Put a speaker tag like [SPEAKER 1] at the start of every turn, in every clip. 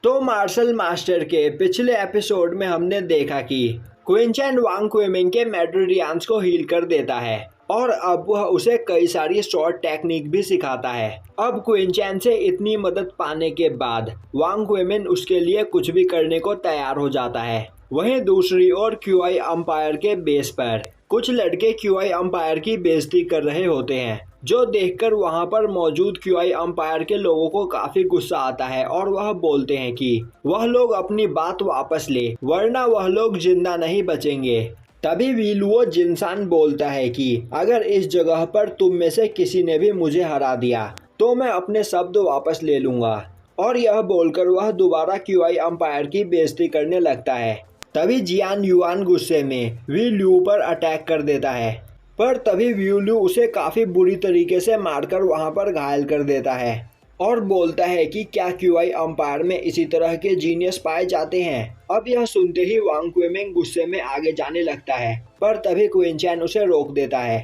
[SPEAKER 1] तो martial master के पिछले एपिसोड में हमने देखा कि क्विंचैन वांग क्विमिंग के मैड्रिडियंस को हील कर देता है और अब वह उसे कई सारी शॉर्ट टेक्निक भी सिखाता है। अब क्विंचैन से इतनी मदद पाने के बाद वांग क्विमिन उसके लिए कुछ भी करने को तैयार हो जाता है। वहीं दूसरी ओर क्यूआई अंपायर के बेस पर कुछ लड़के क्यूआई अंपायर की बेइज्जती कर रहे होते हैं, जो देखकर वहां पर मौजूद क्यूआई अंपायर के लोगों को काफी गुस्सा आता है और वह बोलते हैं कि वह लोग अपनी बात वापस ले, वरना वह लोग जिंदा नहीं बचेंगे। तभी वीलुओ जिनसान बोलता है कि अगर इस जगह पर तुम में से किसी ने भी मुझे हरा दिया तो मैं अपने शब्द वापस ले लूंगा। और यह बोलकर वह दोबारा क्यूआई अंपायर की बेइज्जती करने लगता है। तभी जियान युआन गुस्से में वी लू पर अटैक कर देता है, पर तभी वी लू उसे काफी बुरी तरीके से मारकर वहां पर घायल कर देता है और बोलता है कि क्या क्यूआई अंपायर में इसी तरह के जीनियस पाए जाते हैं। अब यह सुनते ही वांग क्विमिंग गुस्से में आगे जाने लगता है, पर तभी क्विंचैन उसे रोक देता है।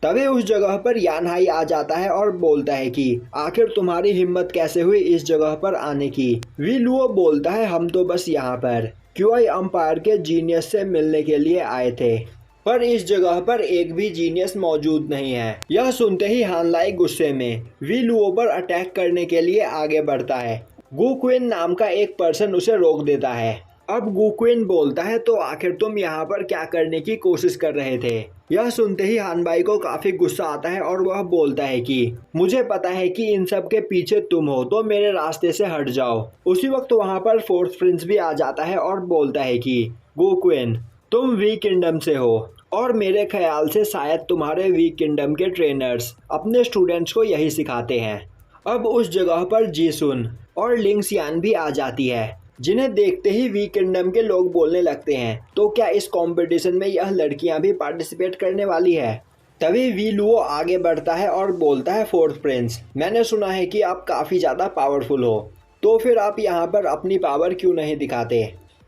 [SPEAKER 1] तभी उस जगह पर यान हाई आ जाता है और बोलता है कि आखिर तुम्हारी हिम्मत कैसे हुई इस जगह पर आने की। वी लुओ बोलता है हम तो बस यहाँ पर क्यूआई अंपायर के जीनियस से मिलने के लिए आए थे, पर इस जगह पर एक भी जीनियस मौजूद नहीं है। यह सुनते ही हान लाई गुस्से में वी लुओ पर अटैक करने के लिए आगे बढ़ता है। गु क्विन नाम का एक पर्सन उसे रोक देता है। अब गु क्विन बोलता है तो आखिर तुम यहाँ पर क्या करने की कोशिश कर रहे थे। यह सुनते ही हानबाई को काफी गुस्सा आता है और वह बोलता है कि मुझे पता है कि इन सब के पीछे तुम हो, तो मेरे रास्ते से हट जाओ। उसी वक्त वहाँ पर फोर्थ प्रिंस भी आ जाता है और बोलता है कि गु क्विन तुम वी किंगडम से हो और मेरे ख्याल से शायद तुम्हारे वी किंगडम के ट्रेनर्स अपने स्टूडेंट्स को यही सिखाते हैं। अब उस जगह पर जीसुन और लिंगसियान भी आ जाती है, जिन्हें देखते ही वी किंगडम के लोग बोलने लगते हैं तो क्या इस कंपटीशन में यह लड़कियां भी पार्टिसिपेट करने वाली है। तभी वी लुओ आगे बढ़ता है और बोलता है फोर्थ प्रिंस, मैंने सुना है कि आप काफ़ी ज़्यादा पावरफुल हो, तो फिर आप यहाँ पर अपनी पावर क्यों नहीं दिखाते।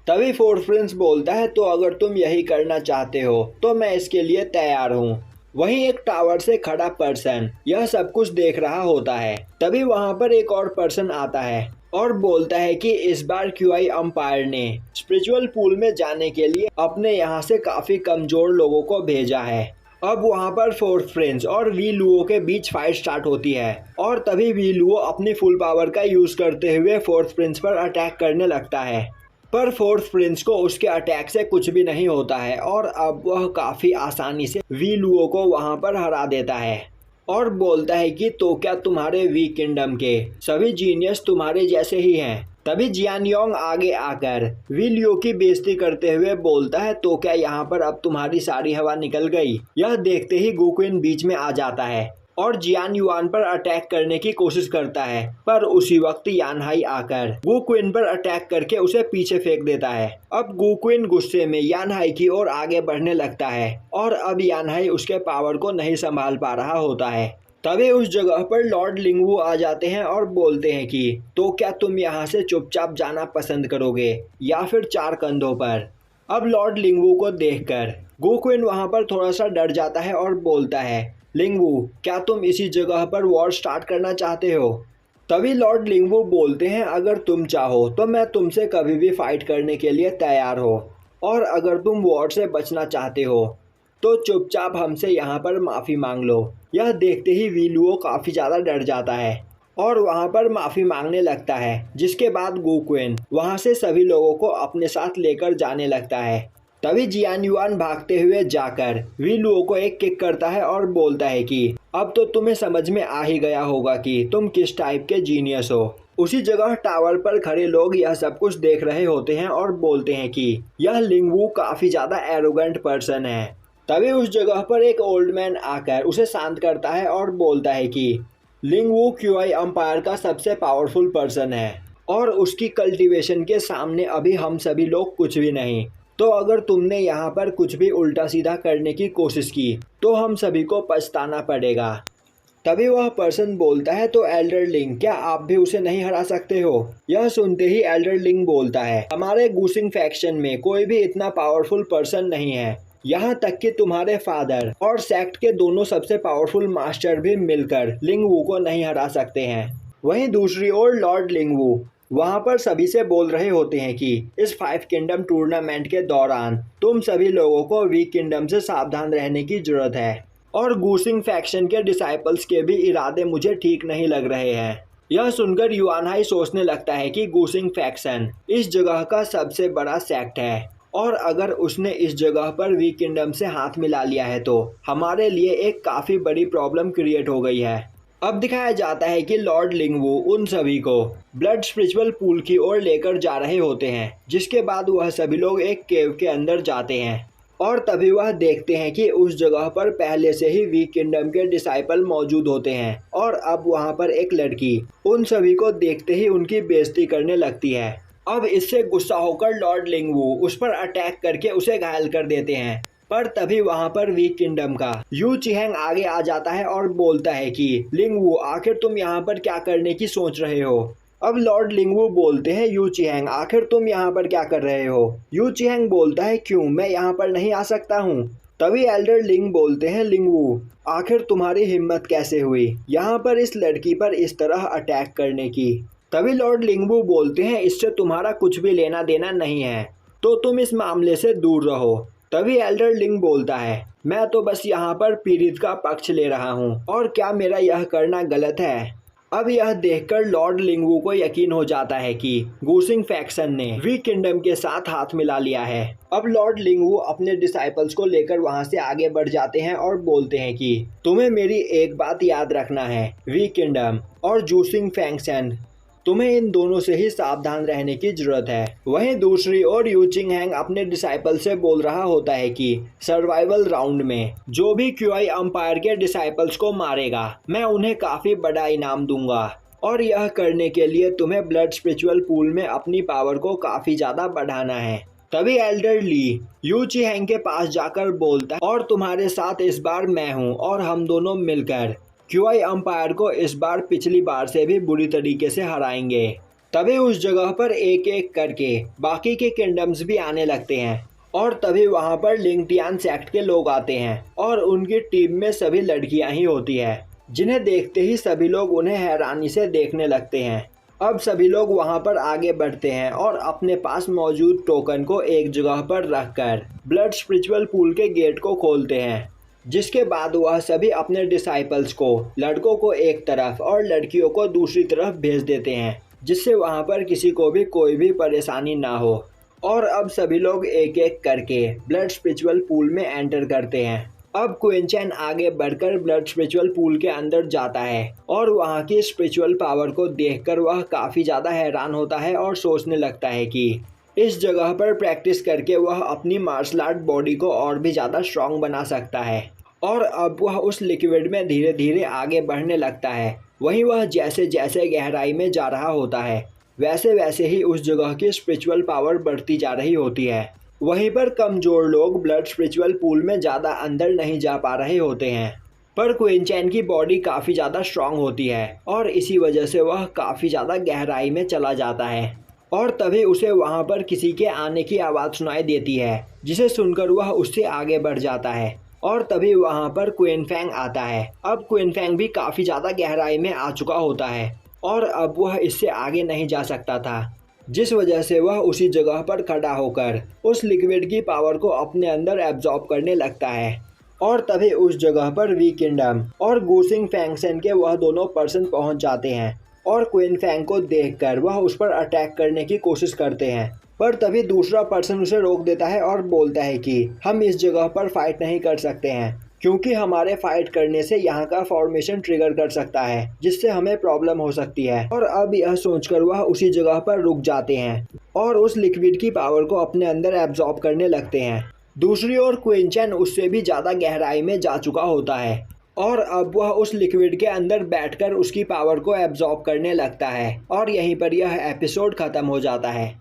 [SPEAKER 1] तभी फोर्थ प्रिंस बोलता है तो अगर तुम यही करना चाहते हो तो मैं इसके लिए तैयार हूँ। वहीं एक टावर से खड़ा पर्सन यह सब कुछ देख रहा होता है। तभी वहां पर एक और पर्सन आता है और बोलता है कि इस बार क्यूआई अंपायर ने स्पिरिचुअल पूल में जाने के लिए अपने यहाँ से काफी कमजोर लोगों को भेजा है। अब वहां पर फोर्थ प्रिंस और वी लुओ के बीच फाइट स्टार्ट होती है और तभी वी लुओ अपनी फुल पावर का यूज करते हुए फोर्थ प्रिंस पर अटैक करने लगता है, पर फोर्थ प्रिंस को उसके अटैक से कुछ भी नहीं होता है और अब वह काफ़ी आसानी से वी लुओ को वहां पर हरा देता है और बोलता है कि तो क्या तुम्हारे वी किंगडम के सभी जीनियस तुम्हारे जैसे ही हैं। तभी जियान योंग आगे आकर वी लुओ की बेइज्जती करते हुए बोलता है तो क्या यहाँ पर अब तुम्हारी सारी हवा निकल गई। यह देखते ही गु क्विन बीच में आ जाता है और जियान युआन पर अटैक करने की कोशिश करता है, पर उसी वक्त यान हाई आकर गु क्विन पर अटैक करके उसे पीछे फेंक देता है। अब गु क्विन गुस्से में यान हाई की ओर आगे बढ़ने लगता है और अब यान हाई उसके पावर को नहीं संभाल पा रहा होता है। तभी उस जगह पर लॉर्ड लिंगवू आ जाते हैं और बोलते हैं कि तो क्या तुम यहाँ से चुपचाप जाना पसंद करोगे या फिर चार कंधों पर। अब लॉर्ड लिंगवू को देखकर गु क्विन वहाँ पर थोड़ा सा डर जाता है और बोलता है लिंगवू क्या तुम इसी जगह पर वॉर स्टार्ट करना चाहते हो। तभी लॉर्ड लिंगवू बोलते हैं अगर तुम चाहो तो मैं तुमसे कभी भी फाइट करने के लिए तैयार हो, और अगर तुम वॉर से बचना चाहते हो तो चुपचाप हमसे यहाँ पर माफ़ी मांग लो। यह देखते ही वी लुओ काफ़ी ज़्यादा डर जाता है और वहाँ पर माफ़ी मांगने लगता है, जिसके बाद गु क्विन वहाँ से सभी लोगों को अपने साथ लेकर जाने लगता है। तभी जियान युआन भागते हुए जाकर वी लुओ को एक किक करता है और बोलता है कि अब तो तुम्हें समझ में आ ही गया होगा कि तुम किस टाइप के जीनियस हो। उसी जगह टावर पर खड़े लोग यह सब कुछ देख रहे होते हैं और बोलते हैं कि यह लिंगवू काफ़ी ज़्यादा एरोगेंट पर्सन है। तभी उस जगह पर एक ओल्ड मैन आकर उसे शांत करता है और बोलता है कि लिंगवू क्यूआई अंपायर का सबसे पावरफुल पर्सन है और उसकी कल्टीवेशन के सामने अभी हम सभी लोग कुछ भी नहीं। तो अगर तुमने यहाँ पर कुछ भी उल्टा सीधा करने की कोशिश की तो हम सभी को पछताना पड़ेगा। तभी वह पर्सन बोलता है तो एल्डर लिंग क्या आप भी उसे नहीं हरा सकते हो। यह सुनते ही एल्डर लिंग बोलता है हमारे गुसिंग फैक्शन में कोई भी इतना पावरफुल पर्सन नहीं है, यहाँ तक कि तुम्हारे फादर और सेक्ट के दोनों सबसे पावरफुल मास्टर भी मिलकर लिंगवू को नहीं हरा सकते हैं। वहीं दूसरी ओर लॉर्ड लिंगवू वहाँ पर सभी से बोल रहे होते हैं कि इस 5 किंगडम टूर्नामेंट के दौरान तुम सभी लोगों को वीक किंगडम से सावधान रहने की जरूरत है और गूसिंग फैक्शन के डिसाइपल्स के भी इरादे मुझे ठीक नहीं लग रहे हैं। यह सुनकर युआन हाई सोचने लगता है कि गूसिंग फैक्शन इस जगह का सबसे बड़ा सेक्ट है और अगर उसने इस जगह पर वीक किंगडम से हाथ मिला लिया है तो हमारे लिए एक काफ़ी बड़ी प्रॉब्लम क्रिएट हो गई है। अब दिखाया जाता है कि लॉर्ड लिंगवू उन सभी को ब्लड स्पिरिचुअल पूल की ओर लेकर जा रहे होते हैं, जिसके बाद वह सभी लोग एक केव के अंदर जाते हैं और तभी वह देखते हैं कि उस जगह पर पहले से ही वीक किंगडम के डिसाइपल मौजूद होते हैं और अब वहां पर एक लड़की उन सभी को देखते ही उनकी बेइज्जती करने लगती है। अब इससे गुस्सा होकर लॉर्ड लिंगवू उस पर अटैक करके उसे घायल कर देते हैं, पर तभी वहां पर वीक किंगडम का यू चिहेंग आगे आ जाता है और बोलता है कि लिंगवू आखिर तुम यहाँ पर क्या करने की सोच रहे हो। अब लॉर्ड लिंगवू बोलते हैं यू चिहेंग आखिर तुम यहाँ पर क्या कर रहे हो। यू चिहेंग बोलता है क्यों, मैं यहाँ पर नहीं आ सकता हूँ। तभी एल्डर लिंग बोलते हैं लिंगवू आखिर तुम्हारी हिम्मत कैसे हुई यहाँ पर इस लड़की पर इस तरह अटैक करने की। तभी लॉर्ड लिंगवू बोलते हैं इससे तुम्हारा कुछ भी लेना देना नहीं है, तो तुम इस मामले से दूर रहो। तभी एल्डर लिंग बोलता है मैं तो बस यहाँ पर पीड़ित का पक्ष ले रहा हूँ और क्या मेरा यह करना गलत है। अब यह देखकर लॉर्ड लिंगवू को यकीन हो जाता है कि गूसिंग फैक्शन ने वीक किंगडम के साथ हाथ मिला लिया है। अब लॉर्ड लिंगवू अपने डिसाइपल्स को लेकर वहां से आगे बढ़ जाते हैं और बोलते हैं कि तुम्हें मेरी एक बात याद रखना है, वीक किंगडम और गूसिंग फैक्शन तुम्हें इन दोनों से ही सावधान रहने की जरूरत है। वहीं दूसरी ओर यू चिहेंग अपने डिसाइपल से बोल रहा होता है कि सर्वाइवल राउंड में जो भी क्यूआई अंपायर के डिसाइपल्स को मारेगा मैं उन्हें काफी बड़ा इनाम दूंगा और यह करने के लिए तुम्हें ब्लड स्पिरिचुअल पूल में अपनी पावर को काफी ज्यादा बढ़ाना है। तभी एल्डर ली यू चिहेंग के पास जाकर बोलता है और तुम्हारे साथ इस बार मैं हूँ और हम दोनों मिलकर क्यूआई अंपायर को इस बार पिछली बार से भी बुरी तरीके से हराएंगे। तभी उस जगह पर एक एक करके बाकी के किंगडम्स भी आने लगते हैं और तभी वहां पर लिंगटियान सेक्ट के लोग आते हैं और उनकी टीम में सभी लड़कियां ही होती है, जिन्हें देखते ही सभी लोग उन्हें हैरानी से देखने लगते हैं। अब सभी लोग वहां पर आगे बढ़ते हैं और अपने पास मौजूद टोकन को एक जगह पर रखकर ब्लड स्पिरिचुअल पूल के गेट को खोलते हैं, जिसके बाद वह सभी अपने डिसाइपल्स को लड़कों को एक तरफ और लड़कियों को दूसरी तरफ भेज देते हैं, जिससे वहां पर किसी को भी कोई भी परेशानी ना हो। और अब सभी लोग एक एक करके ब्लड स्पिरिचुअल पूल में एंटर करते हैं। अब क्विंचन आगे बढ़कर ब्लड स्पिरिचुअल पूल के अंदर जाता है और वहां की स्पिरिचुअल पावर को देखकर वह काफ़ी ज़्यादा हैरान होता है और सोचने लगता है कि इस जगह पर प्रैक्टिस करके वह अपनी मार्शल आर्ट बॉडी को और भी ज़्यादा स्ट्रांग बना सकता है। और अब वह उस लिक्विड में धीरे धीरे आगे बढ़ने लगता है। वहीं वह जैसे जैसे गहराई में जा रहा होता है वैसे वैसे ही उस जगह की स्पिरिचुअल पावर बढ़ती जा रही होती है। वहीं पर कमज़ोर लोग ब्लड स्पिरिचुअल पूल में ज़्यादा अंदर नहीं जा पा रहे होते हैं, पर क्विंचन की बॉडी काफ़ी ज़्यादा स्ट्रांग होती है और इसी वजह से वह काफ़ी ज़्यादा गहराई में चला जाता है। और तभी उसे वहां पर किसी के आने की आवाज़ सुनाई देती है, जिसे सुनकर वह उससे आगे बढ़ जाता है और तभी वहां पर क्वीन फैंग आता है। अब क्वीन फैंग भी काफ़ी ज़्यादा गहराई में आ चुका होता है और अब वह इससे आगे नहीं जा सकता था, जिस वजह से वह उसी जगह पर खड़ा होकर उस लिक्विड की पावर को अपने अंदर एब्जॉर्ब करने लगता है। और तभी उस जगह पर वी किंगडम और गूसिंग फैंगसन के वह दोनों पर्सन पहुंच जाते हैं और क्वीन फैंग को देखकर वह उस पर अटैक करने की कोशिश करते हैं, पर तभी दूसरा पर्सन उसे रोक देता है और बोलता है कि हम इस जगह पर फाइट नहीं कर सकते हैं, क्योंकि हमारे फाइट करने से यहाँ का फॉर्मेशन ट्रिगर कर सकता है, जिससे हमें प्रॉब्लम हो सकती है। और अब यह सोचकर वह उसी जगह पर रुक जाते हैं और उस लिक्विड की पावर को अपने अंदर एब्जॉर्ब करने लगते हैं। दूसरी ओर क्विंचन उससे भी ज़्यादा गहराई में जा चुका होता है और अब वह उस लिक्विड के अंदर बैठकर उसकी पावर को एब्जॉर्ब करने लगता है और यहीं पर यह एपिसोड ख़त्म हो जाता है।